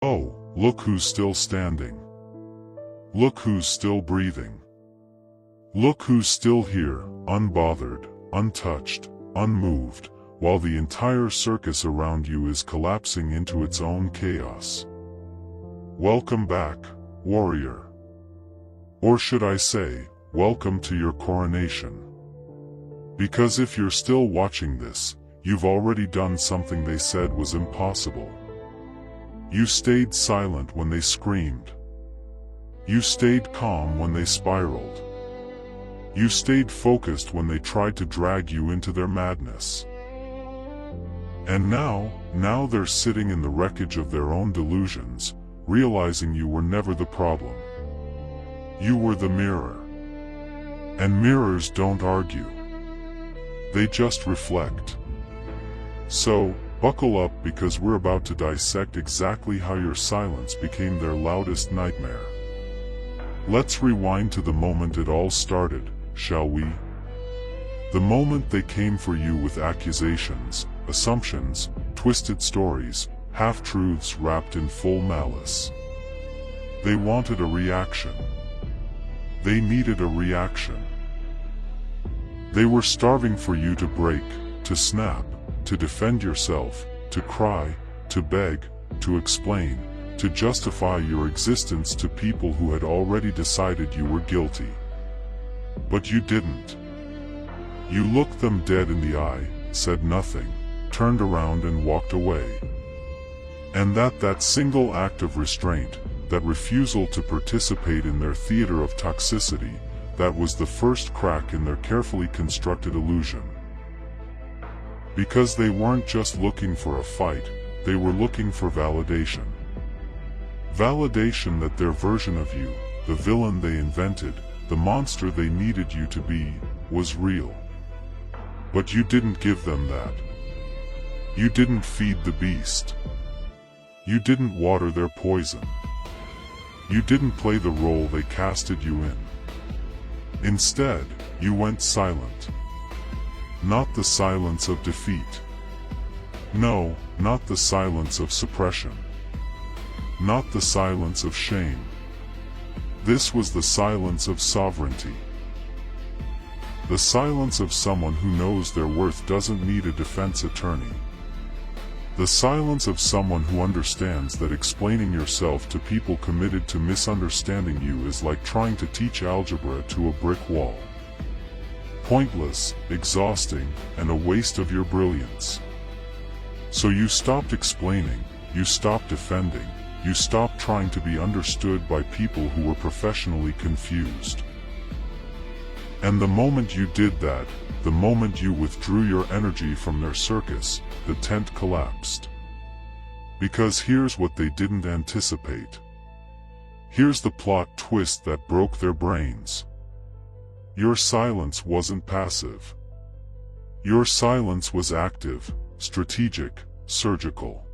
Oh, look who's still standing. Look who's still breathing. Look who's still here, unbothered, untouched, unmoved, while the entire circus around you is collapsing into its own chaos. Welcome back, warrior. Or should I say, welcome to your coronation. Because if you're still watching this, you've already done something they said was impossible. You stayed silent when they screamed. You stayed calm when they spiraled. You stayed focused when they tried to drag you into their madness. And now they're sitting in the wreckage of their own delusions, realizing you were never the problem. You were the mirror. And mirrors don't argue. They just reflect. So, buckle up because we're about to dissect exactly how your silence became their loudest nightmare. Let's rewind to the moment it all started, shall we? The moment they came for you with accusations, assumptions, twisted stories, half-truths wrapped in full malice. They wanted a reaction. They needed a reaction. They were starving for you to break, to snap, to defend yourself, to cry, to beg, to explain, to justify your existence to people who had already decided you were guilty. But you didn't. You looked them dead in the eye, said nothing, turned around and walked away. And that single act of restraint, that refusal to participate in their theater of toxicity, that was the first crack in their carefully constructed illusion. Because they weren't just looking for a fight, they were looking for validation. Validation that their version of you, the villain they invented, the monster they needed you to be, was real. But you didn't give them that. You didn't feed the beast. You didn't water their poison. You didn't play the role they casted you in. Instead, you went silent. Not the silence of defeat. No, not the silence of suppression. Not the silence of shame. This was the silence of sovereignty. The silence of someone who knows their worth doesn't need a defense attorney. The silence of someone who understands that explaining yourself to people committed to misunderstanding you is like trying to teach algebra to a brick wall. Pointless, exhausting, and a waste of your brilliance. So you stopped explaining, you stopped defending, you stopped trying to be understood by people who were professionally confused. And the moment you did that, the moment you withdrew your energy from their circus, the tent collapsed. Because here's what they didn't anticipate. Here's the plot twist that broke their brains. Your silence wasn't passive. Your silence was active, strategic, surgical.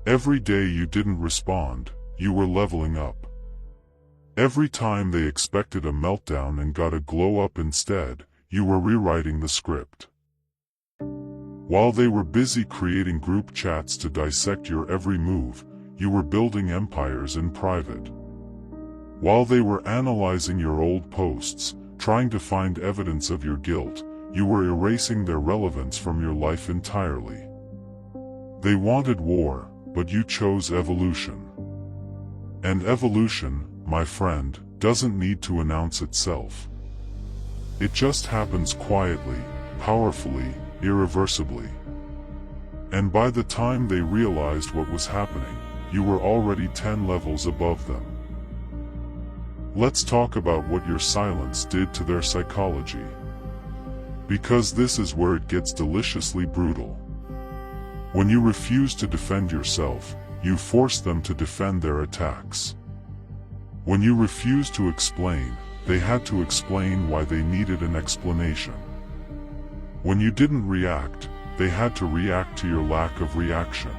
Every day you didn't respond, you were leveling up. Every time they expected a meltdown and got a glow-up instead, you were rewriting the script. While they were busy creating group chats to dissect your every move, you were building empires in private. While they were analyzing your old posts, trying to find evidence of your guilt, you were erasing their relevance from your life entirely. They wanted war, but you chose evolution. And evolution, my friend, doesn't need to announce itself. It just happens quietly, powerfully, irreversibly. And by the time they realized what was happening, you were already 10 levels above them. Let's talk about what your silence did to their psychology. Because this is where it gets deliciously brutal. When you refuse to defend yourself, you force them to defend their attacks. When you refused to explain, they had to explain why they needed an explanation. When you didn't react, they had to react to your lack of reaction.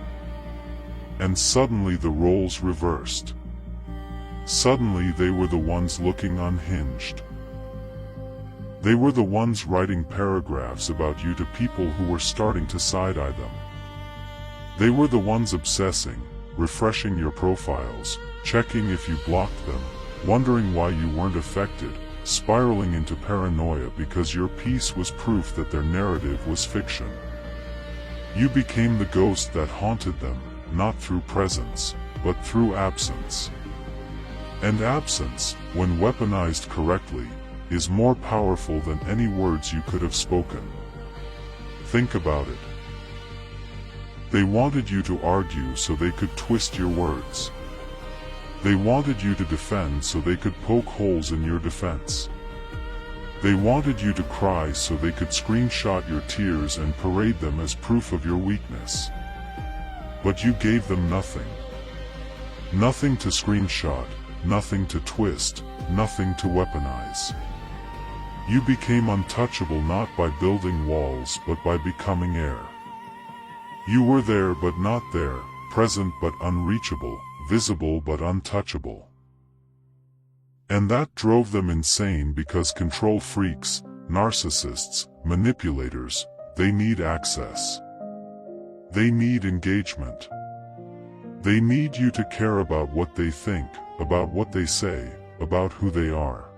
And suddenly the roles reversed. Suddenly they were the ones looking unhinged. They were the ones writing paragraphs about you to people who were starting to side-eye them. They were the ones obsessing, refreshing your profiles, checking if you blocked them, wondering why you weren't affected, spiraling into paranoia because your piece was proof that their narrative was fiction. You became the ghost that haunted them, not through presence, but through absence. And absence, when weaponized correctly, is more powerful than any words you could have spoken. Think about it. They wanted you to argue so they could twist your words. They wanted you to defend so they could poke holes in your defense. They wanted you to cry so they could screenshot your tears and parade them as proof of your weakness. But you gave them nothing. Nothing to screenshot, nothing to twist, nothing to weaponize. You became untouchable not by building walls but by becoming air. You were there but not there, present but unreachable, visible but untouchable. And that drove them insane because control freaks, narcissists, manipulators, they need access. They need engagement. They need you to care about what they think, about what they say, about who they are.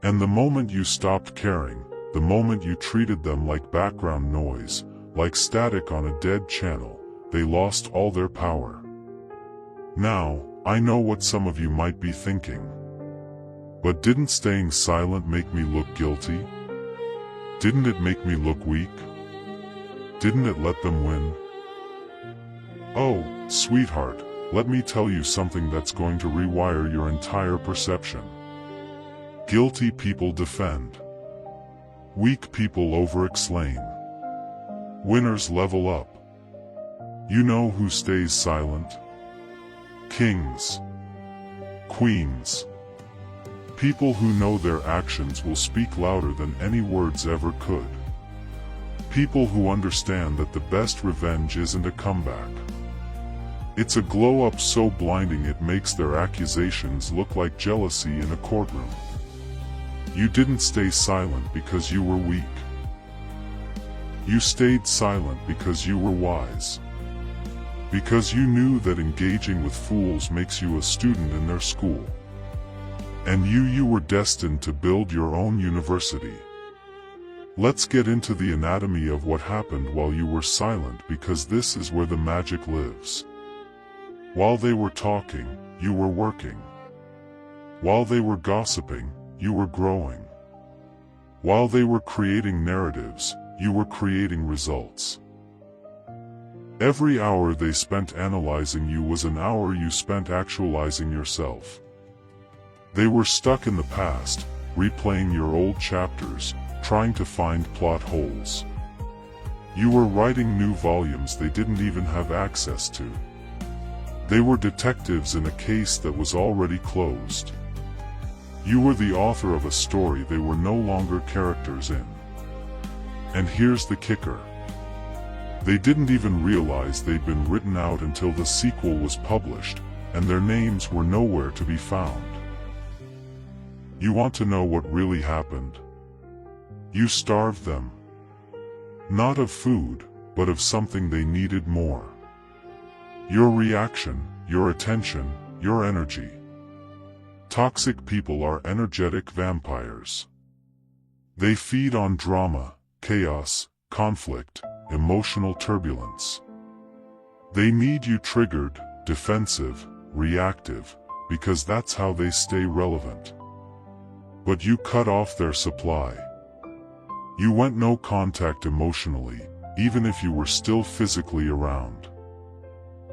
And the moment you stopped caring, the moment you treated them like background noise, like static on a dead channel, they lost all their power. Now, I know what some of you might be thinking. But didn't staying silent make me look guilty? Didn't it make me look weak? Didn't it let them win? Oh, sweetheart, let me tell you something that's going to rewire your entire perception. Guilty people defend. Weak people over-explain. Winners level up. You know who stays silent? Kings. Queens. People who know their actions will speak louder than any words ever could. People who understand that the best revenge isn't a comeback. It's a glow-up so blinding it makes their accusations look like jealousy in a courtroom. You didn't stay silent because you were weak. You stayed silent because you were wise. Because you knew that engaging with fools makes you a student in their school. And you were destined to build your own university. Let's get into the anatomy of what happened while you were silent, because this is where the magic lives. While they were talking, you were working. While they were gossiping, you were growing. While they were creating narratives, you were creating results. Every hour they spent analyzing you was an hour you spent actualizing yourself. They were stuck in the past, replaying your old chapters, trying to find plot holes. You were writing new volumes they didn't even have access to. They were detectives in a case that was already closed. You were the author of a story they were no longer characters in. And here's the kicker. They didn't even realize they'd been written out until the sequel was published, and their names were nowhere to be found. You want to know what really happened? You starved them. Not of food, but of something they needed more. Your reaction, your attention, your energy. Toxic people are energetic vampires. They feed on drama, chaos, conflict, emotional turbulence. They need you triggered, defensive, reactive, because that's how they stay relevant. But you cut off their supply. You went no contact emotionally, even if you were still physically around.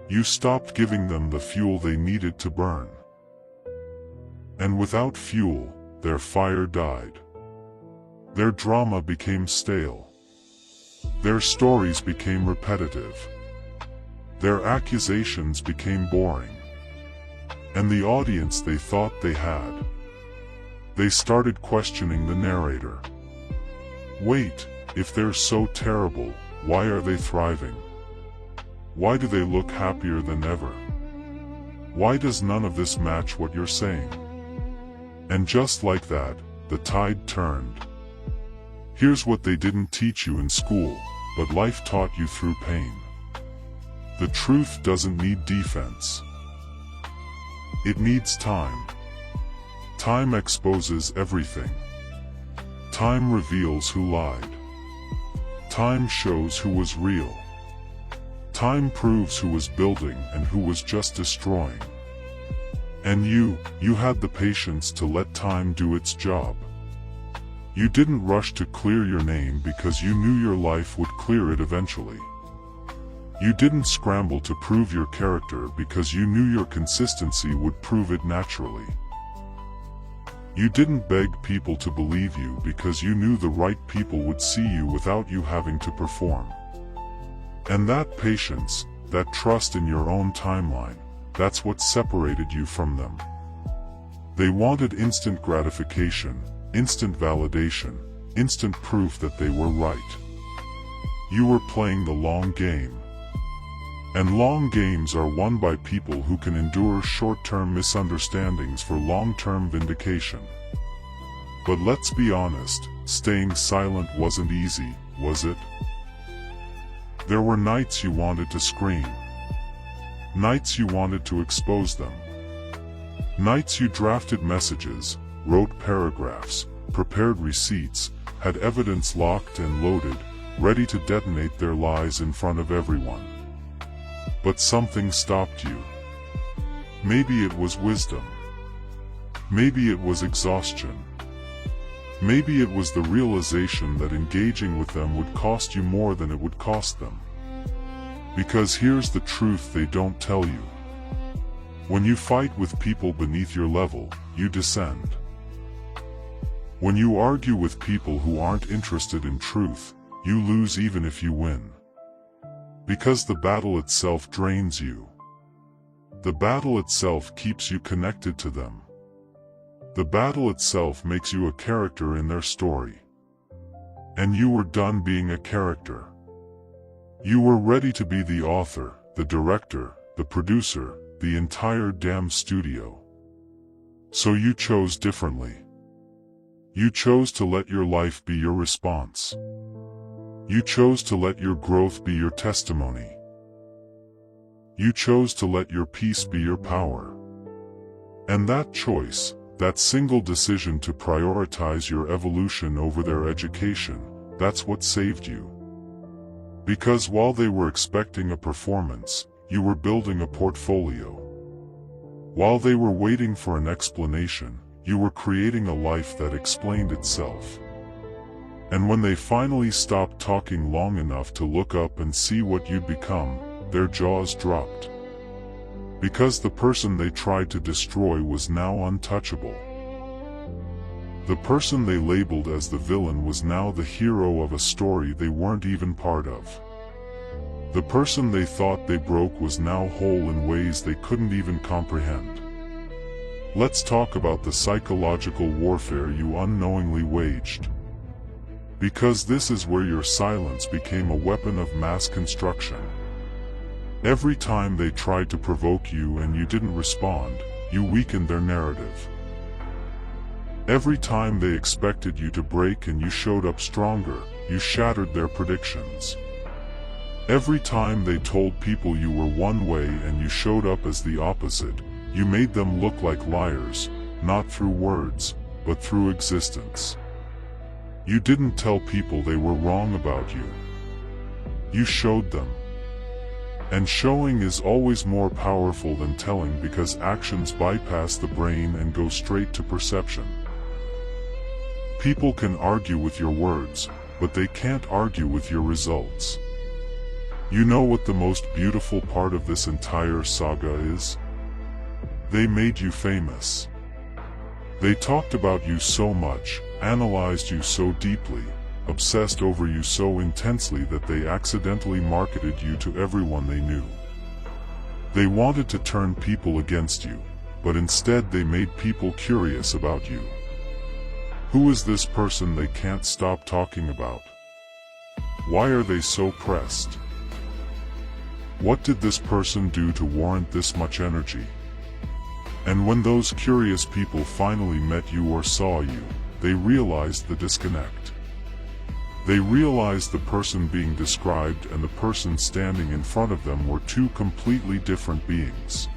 You stopped giving them the fuel they needed to burn. And without fuel, their fire died. Their drama became stale. Their stories became repetitive. Their accusations became boring. And the audience they thought they had. They started questioning the narrator. Wait, if they're so terrible, why are they thriving? Why do they look happier than ever? Why does none of this match what you're saying? And just like that, the tide turned. Here's what they didn't teach you in school, but life taught you through pain. The truth doesn't need defense. It needs time. Time exposes everything. Time reveals who lied. Time shows who was real. Time proves who was building and who was just destroying. And you had the patience to let time do its job. You didn't rush to clear your name because you knew your life would clear it eventually. You didn't scramble to prove your character because you knew your consistency would prove it naturally. You didn't beg people to believe you because you knew the right people would see you without you having to perform. And that patience, that trust in your own timeline, that's what separated you from them. They wanted instant gratification, instant validation, instant proof that they were right. You were playing the long game. And long games are won by people who can endure short-term misunderstandings for long-term vindication. But let's be honest, staying silent wasn't easy, was it? There were nights you wanted to scream. Nights you wanted to expose them. Nights you drafted messages, wrote paragraphs, prepared receipts, had evidence locked and loaded, ready to detonate their lies in front of everyone. But something stopped you. Maybe it was wisdom. Maybe it was exhaustion. Maybe it was the realization that engaging with them would cost you more than it would cost them. Because here's the truth they don't tell you. When you fight with people beneath your level, you descend. When you argue with people who aren't interested in truth, you lose even if you win. Because the battle itself drains you. The battle itself keeps you connected to them. The battle itself makes you a character in their story. And you were done being a character. You were ready to be the author, the director, the producer, the entire damn studio. So you chose differently. You chose to let your life be your response. You chose to let your growth be your testimony. You chose to let your peace be your power. And that choice, that single decision to prioritize your evolution over their education, that's what saved you. Because while they were expecting a performance, you were building a portfolio. While they were waiting for an explanation, you were creating a life that explained itself. And when they finally stopped talking long enough to look up and see what you'd become, their jaws dropped. Because the person they tried to destroy was now untouchable. The person they labeled as the villain was now the hero of a story they weren't even part of. The person they thought they broke was now whole in ways they couldn't even comprehend. Let's talk about the psychological warfare you unknowingly waged. Because this is where your silence became a weapon of mass construction. Every time they tried to provoke you and you didn't respond, you weakened their narrative. Every time they expected you to break and you showed up stronger, you shattered their predictions. Every time they told people you were one way and you showed up as the opposite, you made them look like liars, not through words, but through existence. You didn't tell people they were wrong about you. You showed them. And showing is always more powerful than telling because actions bypass the brain and go straight to perception. People can argue with your words, but they can't argue with your results. You know what the most beautiful part of this entire saga is? They made you famous. They talked about you so much, analyzed you so deeply, obsessed over you so intensely that they accidentally marketed you to everyone they knew. They wanted to turn people against you, but instead they made people curious about you. Who is this person they can't stop talking about? Why are they so pressed? What did this person do to warrant this much energy? And when those curious people finally met you or saw you, they realized the disconnect. They realized the person being described and the person standing in front of them were two completely different beings.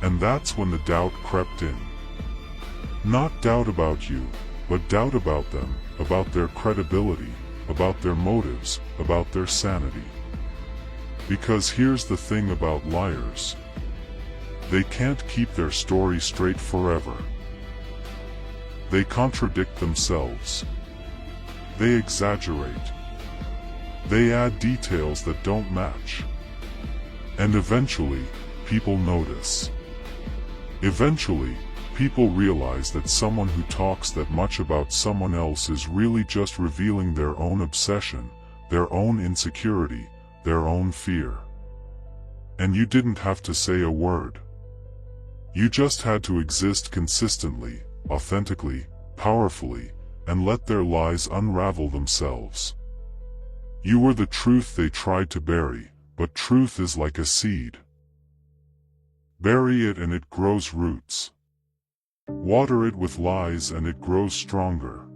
And that's when the doubt crept in. Not doubt about you, but doubt about them, about their credibility, about their motives, about their sanity. Because here's the thing about liars. They can't keep their story straight forever. They contradict themselves. They exaggerate. They add details that don't match. And eventually, people notice. Eventually, people realize that someone who talks that much about someone else is really just revealing their own obsession, their own insecurity, their own fear. And you didn't have to say a word. You just had to exist consistently, authentically, powerfully, and let their lies unravel themselves. You were the truth they tried to bury, but truth is like a seed. Bury it and it grows roots. Water it with lies and it grows stronger.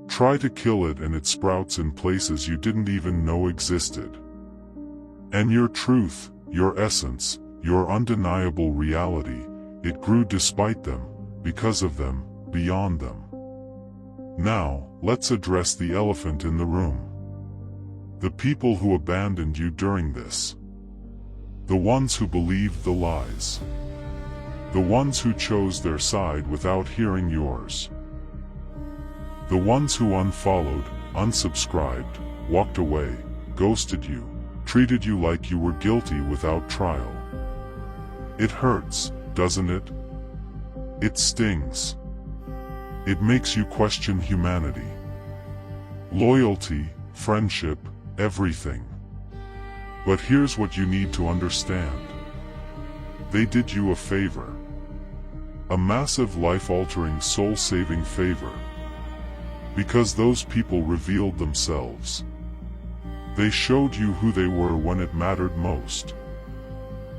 Try to kill it and it sprouts in places you didn't even know existed. And your truth, your essence, your undeniable reality, it grew despite them, because of them, beyond them. Now, let's address the elephant in the room. The people who abandoned you during this. The ones who believed the lies. The ones who chose their side without hearing yours. The ones who unfollowed, unsubscribed, walked away, ghosted you, treated you like you were guilty without trial. It hurts, doesn't it? It stings. It makes you question humanity. Loyalty, friendship, everything. But here's what you need to understand. They did you a favor. A massive life-altering, soul-saving favor. Because those people revealed themselves. They showed you who they were when it mattered most.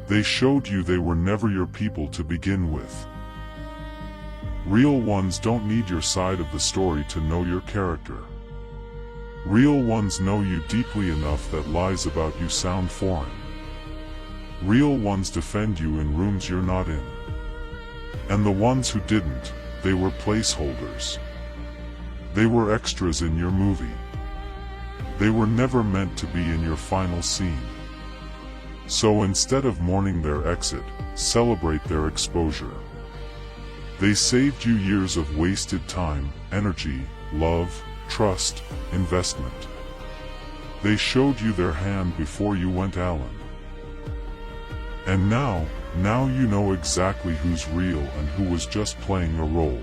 They showed you they were never your people to begin with. Real ones don't need your side of the story to know your character. Real ones know you deeply enough that lies about you sound foreign. Real ones defend you in rooms you're not in. And the ones who didn't, they were placeholders. They were extras in your movie. They were never meant to be in your final scene. So instead of mourning their exit, celebrate their exposure. They saved you years of wasted time, energy, love, trust, investment. They showed you their hand before you went Allen. And now you know exactly who's real and who was just playing a role.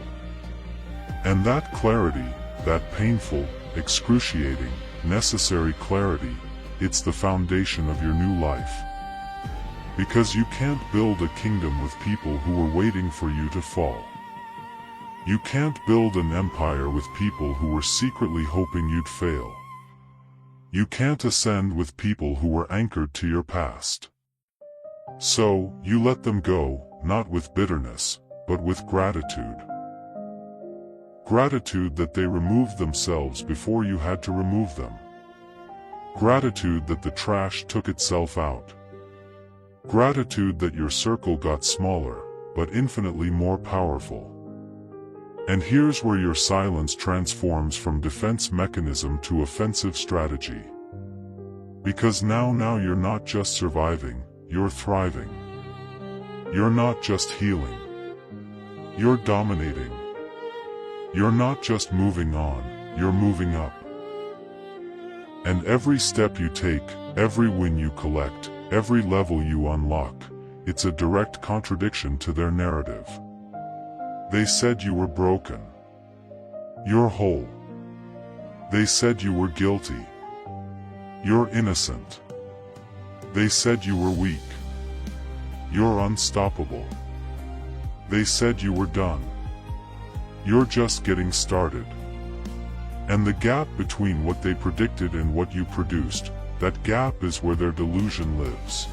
And that clarity, that painful, excruciating, necessary clarity, it's the foundation of your new life. Because you can't build a kingdom with people who were waiting for you to fall. You can't build an empire with people who were secretly hoping you'd fail. You can't ascend with people who were anchored to your past. So, you let them go, not with bitterness, but with gratitude. Gratitude that they removed themselves before you had to remove them. Gratitude that the trash took itself out. Gratitude that your circle got smaller, but infinitely more powerful. And here's where your silence transforms from defense mechanism to offensive strategy. Because now you're not just surviving, you're thriving. You're not just healing. You're dominating. You're not just moving on, you're moving up. And every step you take, every win you collect, every level you unlock, it's a direct contradiction to their narrative. They said you were broken. You're whole. They said you were guilty. You're innocent. They said you were weak. You're unstoppable. They said you were done. You're just getting started. And the gap between what they predicted and what you produced, that gap is where their delusion lives.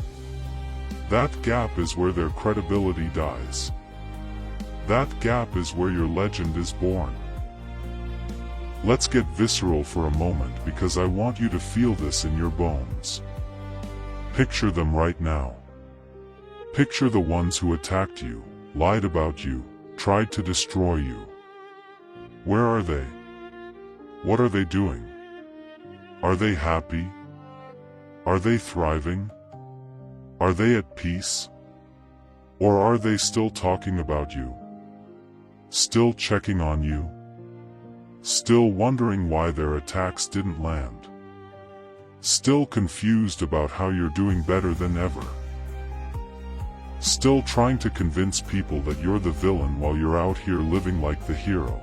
That gap is where their credibility dies. That gap is where your legend is born. Let's get visceral for a moment because I want you to feel this in your bones. Picture them right now. Picture the ones who attacked you, lied about you, tried to destroy you. Where are they? What are they doing? Are they happy? Are they thriving? Are they at peace? Or are they still talking about you? Still checking on you? Still wondering why their attacks didn't land? Still confused about how you're doing better than ever? Still trying to convince people that you're the villain while you're out here living like the hero?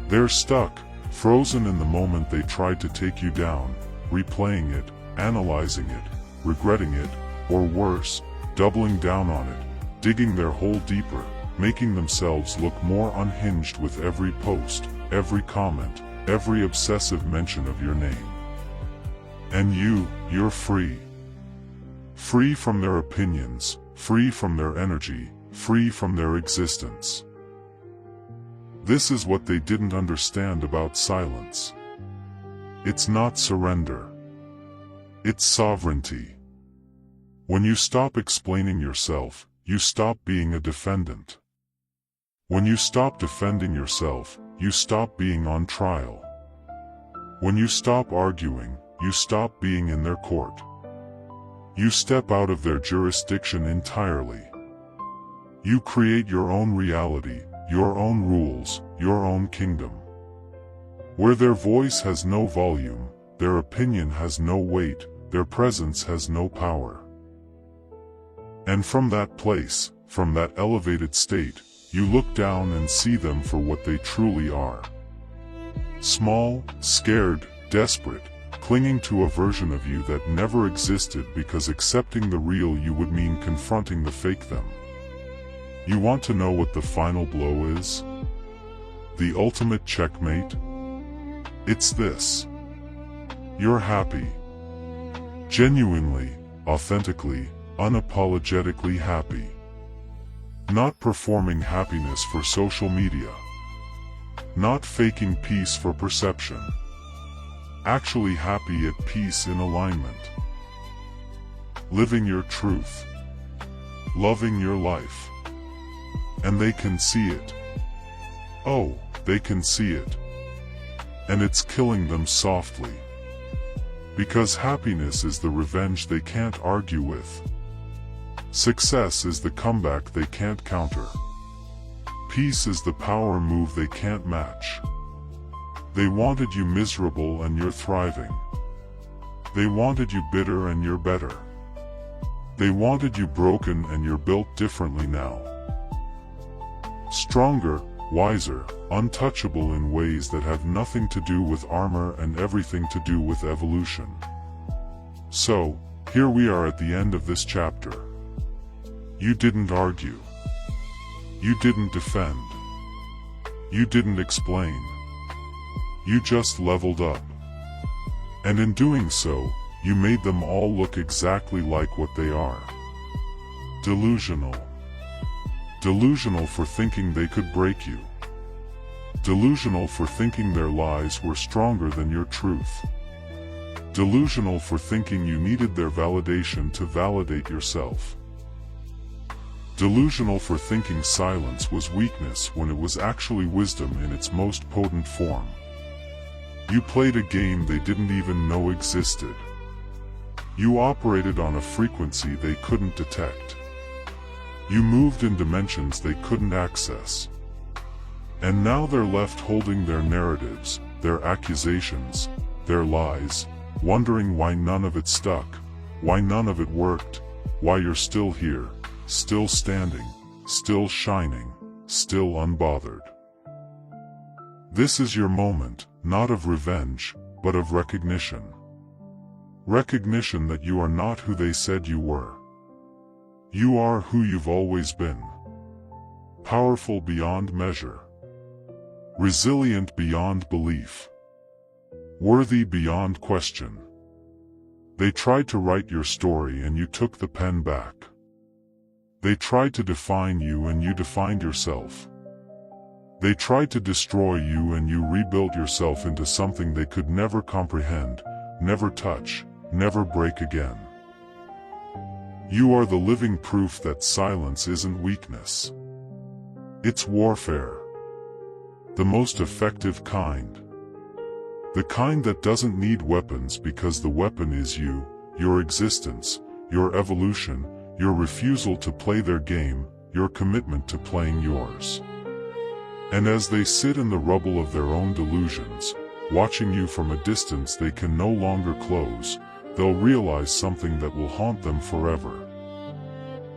They're stuck, frozen in the moment they tried to take you down, replaying it, analyzing it, regretting it, or worse, doubling down on it, digging their hole deeper, making themselves look more unhinged with every post, every comment, every obsessive mention of your name. And you're free. Free from their opinions, free from their energy, free from their existence. This is what they didn't understand about silence. It's not surrender. It's sovereignty. When you stop explaining yourself, you stop being a defendant. When you stop defending yourself, you stop being on trial. When you stop arguing, you stop being in their court. You step out of their jurisdiction entirely. You create your own reality, your own rules, your own kingdom. Where their voice has no volume, their opinion has no weight, their presence has no power. And from that place, from that elevated state, you look down and see them for what they truly are. Small, scared, desperate, clinging to a version of you that never existed because accepting the real you would mean confronting the fake them. You want to know what the final blow is? The ultimate checkmate? It's this. You're happy. Genuinely, authentically, unapologetically happy. Not performing happiness for social media. Not faking peace for perception. Actually happy at peace in alignment. Living your truth. Loving your life. And they can see it. Oh, they can see it. And it's killing them softly. Because happiness is the revenge they can't argue with. Success is the comeback they can't counter. Peace is the power move they can't match. They wanted you miserable and you're thriving. They wanted you bitter and you're better. They wanted you broken and you're built differently now. Stronger, wiser, untouchable in ways that have nothing to do with armor and everything to do with evolution. So, here we are at the end of this chapter. You didn't argue. You didn't defend. You didn't explain. You just leveled up. And in doing so, you made them all look exactly like what they are. Delusional. Delusional for thinking they could break you. Delusional for thinking their lies were stronger than your truth. Delusional for thinking you needed their validation to validate yourself. Delusional for thinking silence was weakness when it was actually wisdom in its most potent form. You played a game they didn't even know existed. You operated on a frequency they couldn't detect. You moved in dimensions they couldn't access. And now they're left holding their narratives, their accusations, their lies, wondering why none of it stuck, why none of it worked, why you're still here, still standing, still shining, still unbothered. This is your moment, not of revenge, but of recognition. Recognition that you are not who they said you were. You are who you've always been. Powerful beyond measure. Resilient beyond belief. Worthy beyond question. They tried to write your story and you took the pen back. They tried to define you and you defined yourself. They tried to destroy you, and you rebuilt yourself into something they could never comprehend, never touch, never break again. You are the living proof that silence isn't weakness. It's warfare. The most effective kind. The kind that doesn't need weapons, because the weapon is you, your existence, your evolution, your refusal to play their game, your commitment to playing yours. And as they sit in the rubble of their own delusions, watching you from a distance they can no longer close, they'll realize something that will haunt them forever.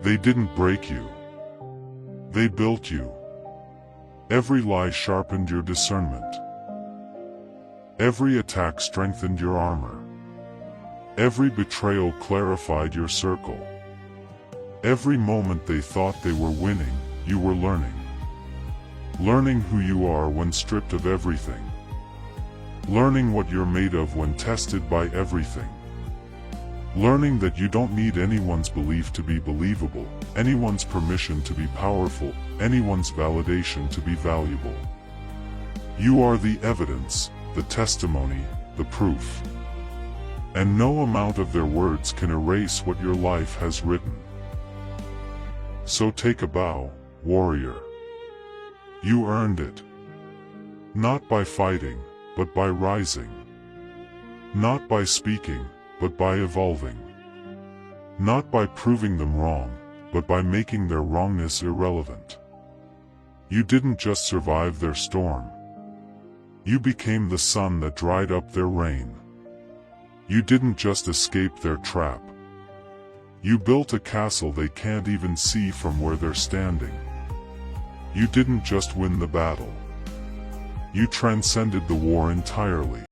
They didn't break you. They built you. Every lie sharpened your discernment. Every attack strengthened your armor. Every betrayal clarified your circle. Every moment they thought they were winning, you were learning. Learning who you are when stripped of everything. Learning what you're made of when tested by everything. Learning that you don't need anyone's belief to be believable, anyone's permission to be powerful, anyone's validation to be valuable. You are the evidence, the testimony, the proof. And no amount of their words can erase what your life has written. So take a bow, warrior. You earned it. Not by fighting, but by rising. Not by speaking, but by evolving. Not by proving them wrong, but by making their wrongness irrelevant. You didn't just survive their storm. You became the sun that dried up their rain. You didn't just escape their trap. You built a castle they can't even see from where they're standing. You didn't just win the battle. You transcended the war entirely.